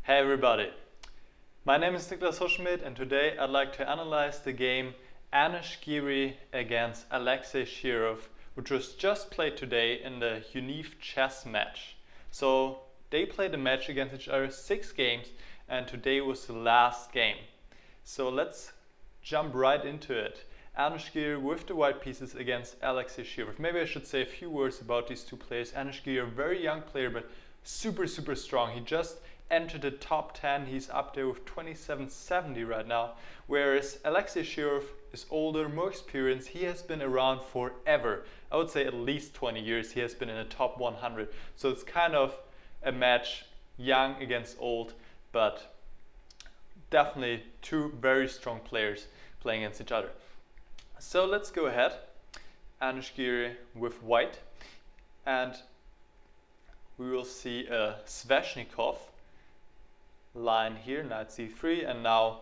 Hey everybody, my name is Niklas Hoschmidt and today I'd like to analyze the game Anish Giri against Alexei Shirov, which was just played today in the UNIF chess match. So they played a match against each other 6 games and today was the last game. So let's jump right into it. Anish Giri with the white pieces against Alexei Shirov. Maybe I should say a few words about these two players. Anish Giri, a very young player but super strong. He just entered the top 10, he's up there with 2770 right now, whereas Alexei Shirov is older, more experienced. He has been around forever. I would say at least 20 years he has been in the top 100. So it's kind of a match, young against old, but definitely two very strong players playing against each other. So let's go ahead. Anish Giri with white, and we will see a Sveshnikov line here, knight c3, and now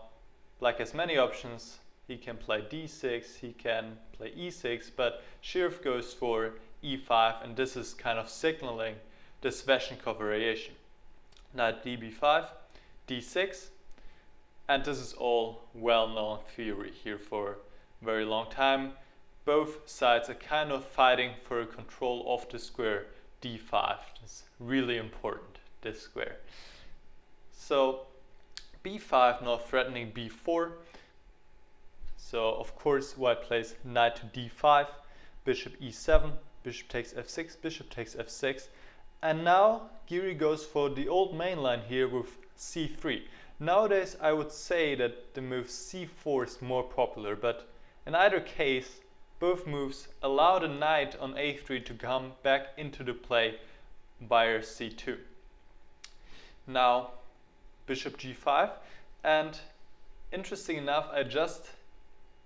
black has many options. He can play d6, he can play e6, but Shirov goes for e5, and this is kind of signaling the Sveshnikov variation. Knight db5, d6, and this is all well-known theory here for a very long time. Both sides are kind of fighting for control of the square d5. It's really important, this square. So b5 now threatening b4. So of course white plays knight to d5, bishop e7, bishop takes f6, bishop takes f6. And now Giri goes for the old main line here with c3. Nowadays I would say that the move c4 is more popular, but in either case both moves allow the knight on a3 to come back into the play via c2. Now bishop g5, and interesting enough, I just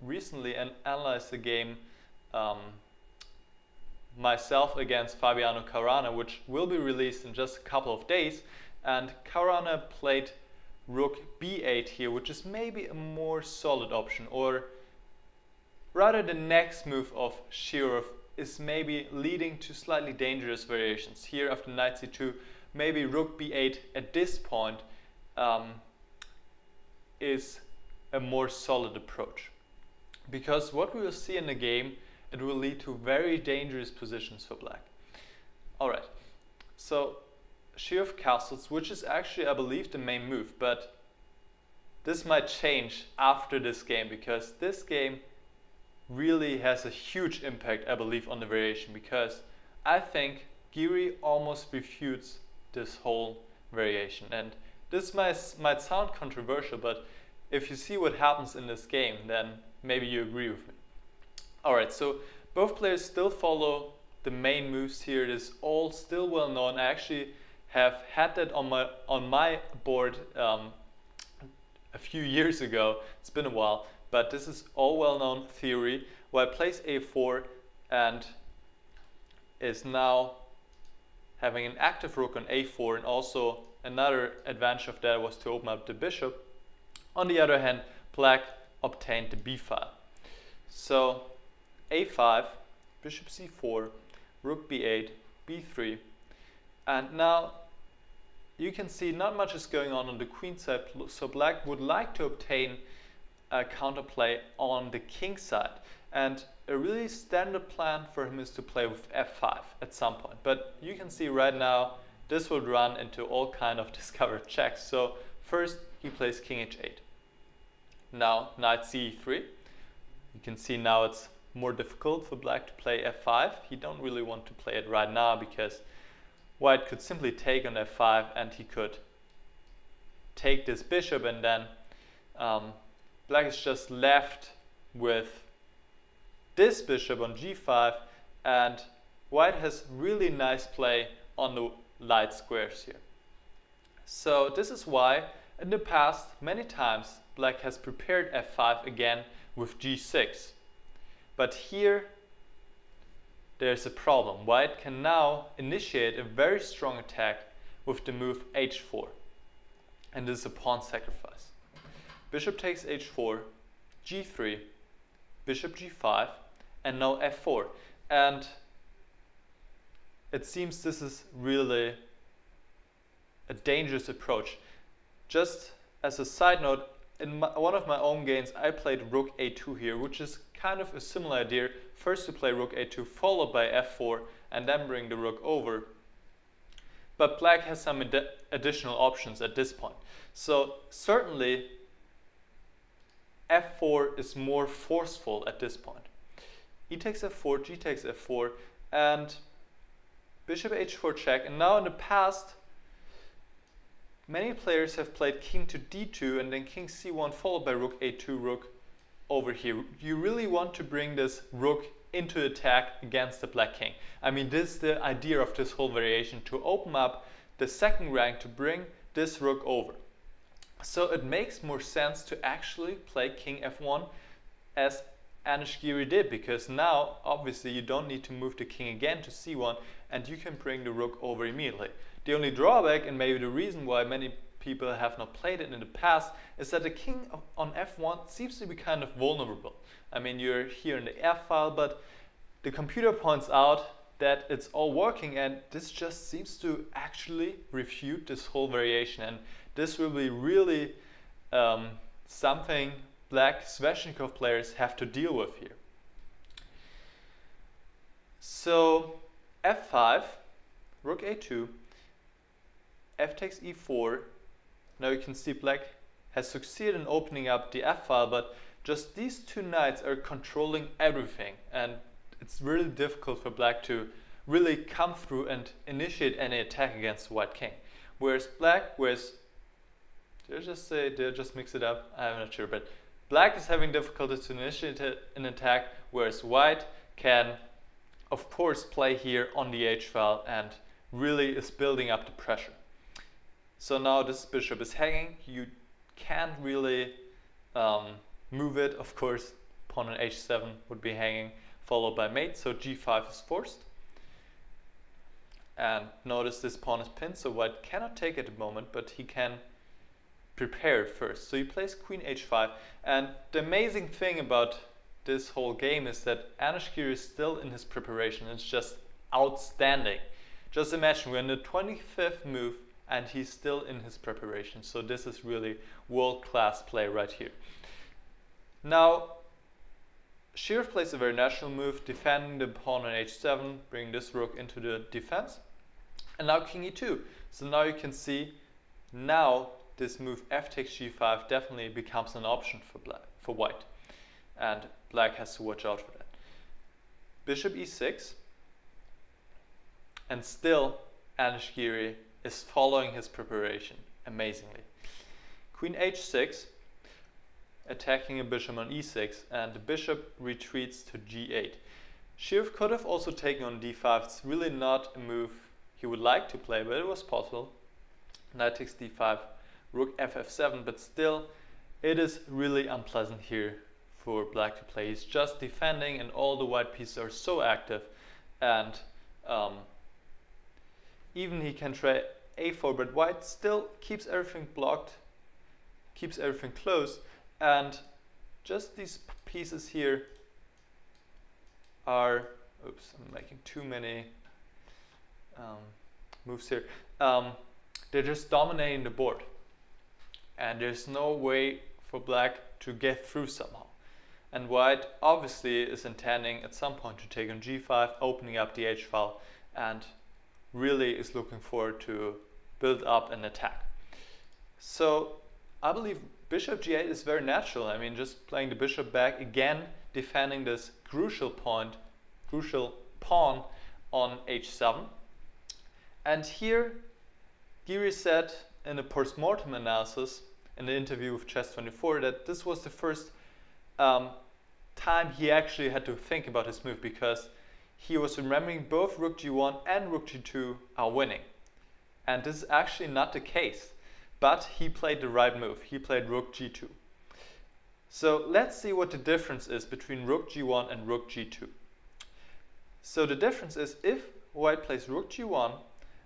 recently analyzed the game myself against Fabiano Caruana, which will be released in just a couple of days, and Caruana played rook b8 here, which is maybe a more solid option, or rather the next move of Shirov is maybe leading to slightly dangerous variations. Here after knight c2, maybe rook b8 at this point is a more solid approach, because what we will see in the game, it will lead to very dangerous positions for black. Alright, so Shirov castles, which is actually I believe the main move, but this might change after this game, because this game really has a huge impact I believe on the variation, because I think Giri almost refutes this whole variation. And this might sound controversial, but if you see what happens in this game, then maybe you agree with me. Alright, so both players still follow the main moves here. It is all still well known. I actually have had that on my board a few years ago. It's been a while, but this is all well known theory. White plays a4 and is now having an active rook on a4, and also another advantage of that was to open up the bishop. On the other hand, black obtained the b file. So a5, bishop c4, rook b8, b3, and now you can see not much is going on the queen side, so black would like to obtain a counterplay on the king side. And a really standard plan for him is to play with f5 at some point. But you can see right now this would run into all kind of discovered checks. So first he plays king h8. Now knight c3. You can see now it's more difficult for black to play f5. He don't really want to play it right now, because white could simply take on f5 and he could take this bishop, and then black is just left with this bishop on g5, and white has really nice play on the light squares here. So this is why in the past many times black has prepared f5 again with g6. But here there's a problem. White can now initiate a very strong attack with the move h4, and this is a pawn sacrifice. Bishop takes h4, g3, bishop g5, and now f4. And it seems this is really a dangerous approach. just as a side note, in one of my own games I played rook a2 here, which is kind of a similar idea. First to play rook a2 followed by f4 and then bring the rook over. But black has some additional options at this point. So certainly f4 is more forceful at this point. E takes f4, g takes f4, and bishop h4 check. And now in the past, many players have played king to d2 and then king c1 followed by rook a2, rook over here. You really want to bring this rook into attack against the black king. I mean, this is the idea of this whole variation, to open up the second rank to bring this rook over. So it makes more sense to actually play king f1 as Anish Giri did, because now obviously you don't need to move the king again to c1 and you can bring the rook over immediately. The only drawback, and maybe the reason why many people have not played it in the past, is that the king on f1 seems to be kind of vulnerable. I mean, you're here in the f file, but the computer points out that it's all working, and this just seems to actually refute this whole variation, and this will be really something black Sveshnikov players have to deal with here. So f5, rook a2, f takes e4. Now you can see black has succeeded in opening up the f file, but just these two knights are controlling everything, and it's really difficult for black to really come through and initiate any attack against the white king. Whereas did I just mix it up? I'm not sure, but black is having difficulties to initiate an attack, whereas white can of course play here on the h file and really is building up the pressure. So now this bishop is hanging. You can't really move it. Of course, pawn on h7 would be hanging, followed by mate, so g5 is forced. And notice this pawn is pinned, so white cannot take it at the moment, but he can prepare it first. So he plays queen h5, and the amazing thing about this whole game is that Anish Giri is still in his preparation. It's just outstanding. Just imagine, we're in the 25th move, and he's still in his preparation. So this is really world-class play right here. Now, Shirov plays a very natural move, defending the pawn on h7, bringing this rook into the defense. And now king e2. So now you can see, now this move f takes g5 definitely becomes an option for white. And black has to watch out for that. Bishop e6. And still Anish Giri is following his preparation amazingly. Queen h6, attacking a bishop on e6, and the bishop retreats to g8. Shirov could have also taken on d5. It's really not a move he would like to play, but it was possible. Knight takes d5, rook ff7, but still it is really unpleasant here for black to play. He's just defending and all the white pieces are so active, and even he can try a4, but white still keeps everything blocked, keeps everything closed, and just these pieces here are, oops, I'm making too many moves here. They're just dominating the board, and there's no way for black to get through somehow. And white obviously is intending at some point to take on g5, opening up the h file, and really is looking forward to build up an attack. So I believe bishop g8 is very natural. I mean, just playing the bishop back again, defending this crucial pawn on h7. And here Giri said in a post-mortem analysis in the interview with Chess24 that this was the first time he actually had to think about his move, because he was remembering both rook g1 and rook g2 are winning. And this is actually not the case, but he played the right move. He played rook g2. So let's see what the difference is between rook g1 and rook g2. So the difference is, if white plays rook g1,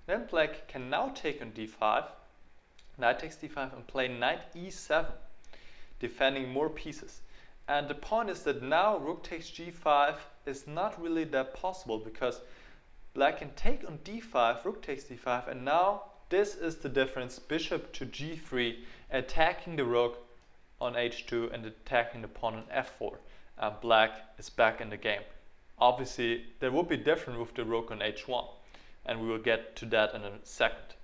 then black can now take on d5, knight takes d5, and play knight e7, defending more pieces. And the point is that now rook takes g5 is not really that possible, because black can take on d5, rook takes d5, and now this is the difference: bishop to g3, attacking the rook on h2 and attacking the pawn on f4. Black is back in the game. Obviously, that would be different with the rook on h1, and we will get to that in a second.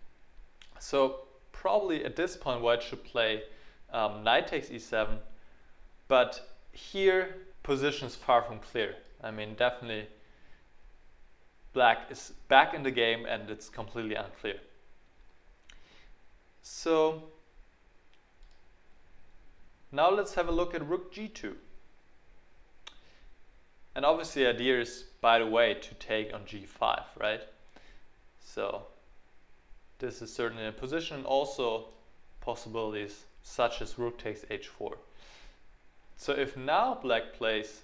So probably at this point white should play knight takes e7, but here position is far from clear. I mean, definitely black is back in the game and it's completely unclear. So now let's have a look at rook g2. And obviously the idea is, by the way, to take on g5, right? So this is certainly a position, and also possibilities such as rook takes h4. So if now black plays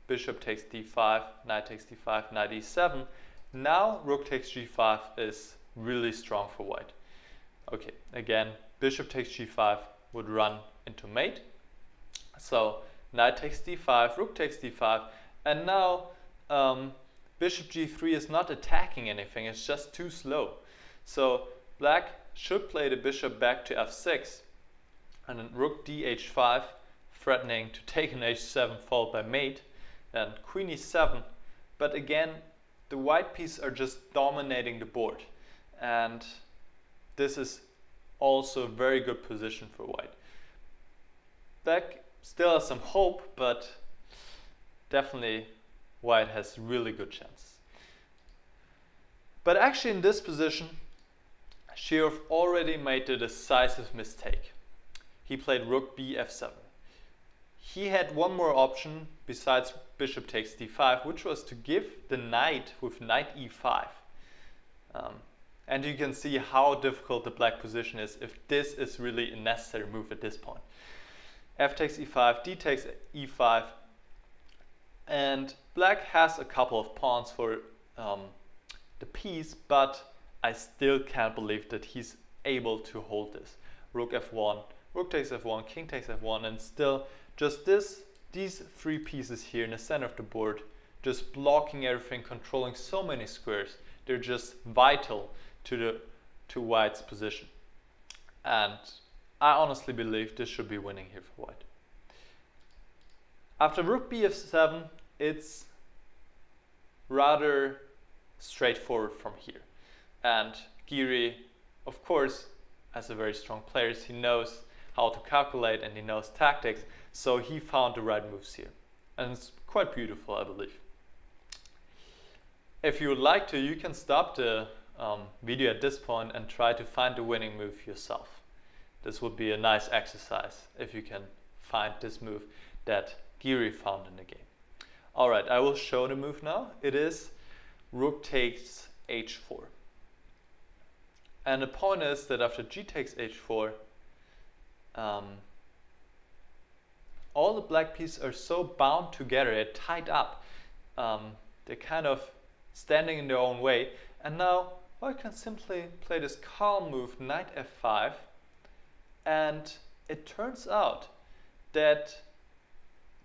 bishop takes d5, knight takes d5, knight e7, now rook takes g5 is really strong for white. Okay, again, bishop takes g5 would run into mate. So knight takes d5, rook takes d5, and now bishop g3 is not attacking anything, it's just too slow. So black should play the bishop back to f6, and then rook dh5, threatening to take an h7 followed by mate, and queen e7. But again, the white pieces are just dominating the board, and this is also a very good position for white. Black still has some hope, but definitely white has really good chances. But actually in this position, Shirov already made the decisive mistake. He played rook bf7. He had one more option besides bishop takes d5, which was to give the knight with knight e5. And you can see how difficult the black position is if this is really a necessary move at this point. F takes e5, d takes e5, and black has a couple of pawns for the piece, but I still can't believe that he's able to hold this. Rook f1, rook takes f1, king takes f1, and still just these three pieces here in the center of the board, just blocking everything, controlling so many squares. They're just vital to white's position. And I honestly believe this should be winning here for white. After rook bf7, it's rather straightforward from here. And Giri, of course, as a very strong player, he knows how to calculate and he knows tactics, so he found the right moves here. And it's quite beautiful, I believe. If you would like to, you can stop the video at this point and try to find the winning move yourself. This would be a nice exercise if you can find this move that Giri found in the game. Alright, I will show the move now. It is rook takes h4. And the point is that after g takes h4, all the black pieces are so bound together, they're tied up. They're kind of standing in their own way. And now white can simply play this calm move, knight f5. And it turns out that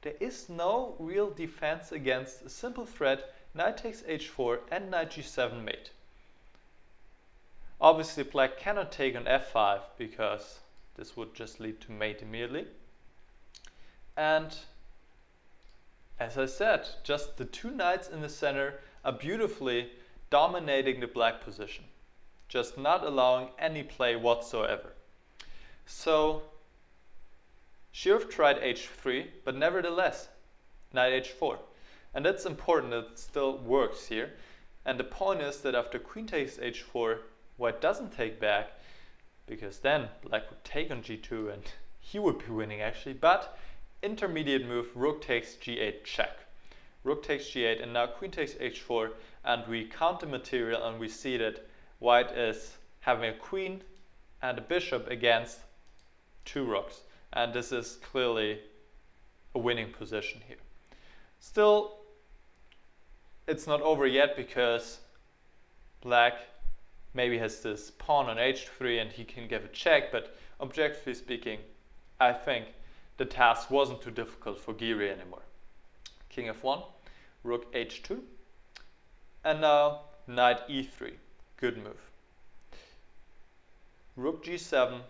there is no real defense against a simple threat, knight takes h4 and knight g7 mate. Obviously black cannot take on f5 because this would just lead to mate immediately. And as I said, just the two knights in the center are beautifully dominating the black position, just not allowing any play whatsoever. So Shirov tried h3, but nevertheless knight h4. And that's important, it still works here. And the point is that after queen takes h4, white doesn't take back, because then black would take on g2 and he would be winning actually. But intermediate move, rook takes g8 check. Rook takes g8 and now queen takes h4, and we count the material and we see that white is having a queen and a bishop against two rooks. And this is clearly a winning position here. Still, it's not over yet because black maybe has this pawn on h3 and he can give a check, but objectively speaking, I think the task wasn't too difficult for Giri anymore. King f1, rook h2, and now knight e3. Good move. rook g7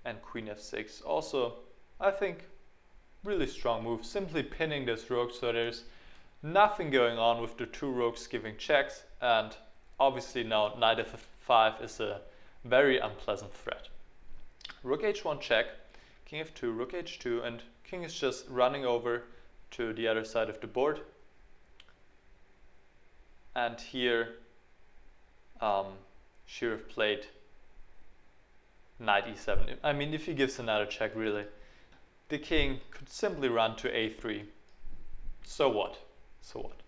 and queen f6. Also, I think really strong move, simply pinning this rook, so there's nothing going on with the two rooks giving checks, and obviously now knight f5 is a very unpleasant threat. Rook h1 check, king f2, rook h2, and king is just running over to the other side of the board. And here Shirov played knight e7. I mean, if he gives another check, really, the king could simply run to a3. So what? So what?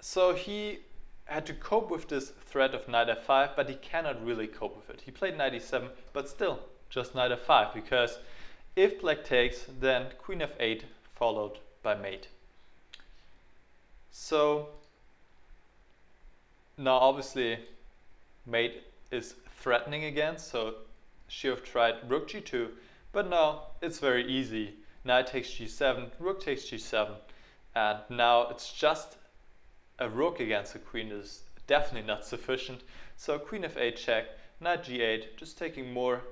So he had to cope with this threat of knight f5, but he cannot really cope with it. He played knight e7, but still just knight f5, because if black takes, then queen f8 followed by mate. So now obviously mate is threatening again, so Shirov tried rook g2, but now it's very easy. Knight takes g7, rook takes g7, and now it's just a rook against a queen is definitely not sufficient. So queen f8 check, knight g8, just taking more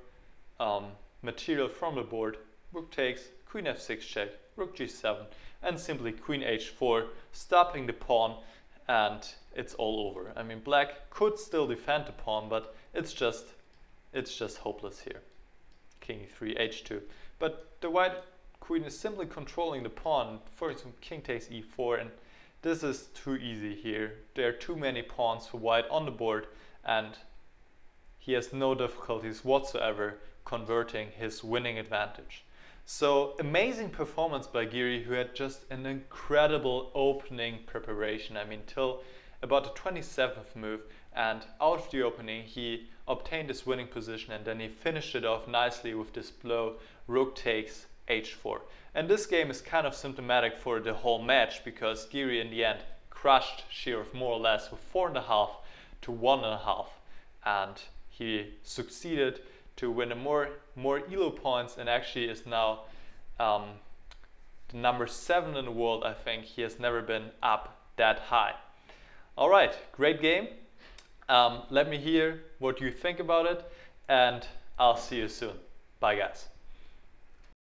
material from the board. Rook takes, queen f6 check, rook g7, and simply queen h4, stopping the pawn, and it's all over. I mean, black could still defend the pawn, but it's just hopeless here. King e3, h2. But the white queen is simply controlling the pawn. For example, king takes e4, and this is too easy here. There are too many pawns for white on the board, and he has no difficulties whatsoever converting his winning advantage. So amazing performance by Giri, who had just an incredible opening preparation. I mean, till about the 27th move, and out of the opening he obtained his winning position, and then he finished it off nicely with this blow, rook takes h4. And this game is kind of symptomatic for the whole match, because Giri in the end crushed Shirov more or less with 4.5 to 1.5, and he succeeded to win more ELO points, and actually is now the number 7 in the world. I think he has never been up that high. Alright, great game. Let me hear what you think about it, and I'll see you soon. Bye guys.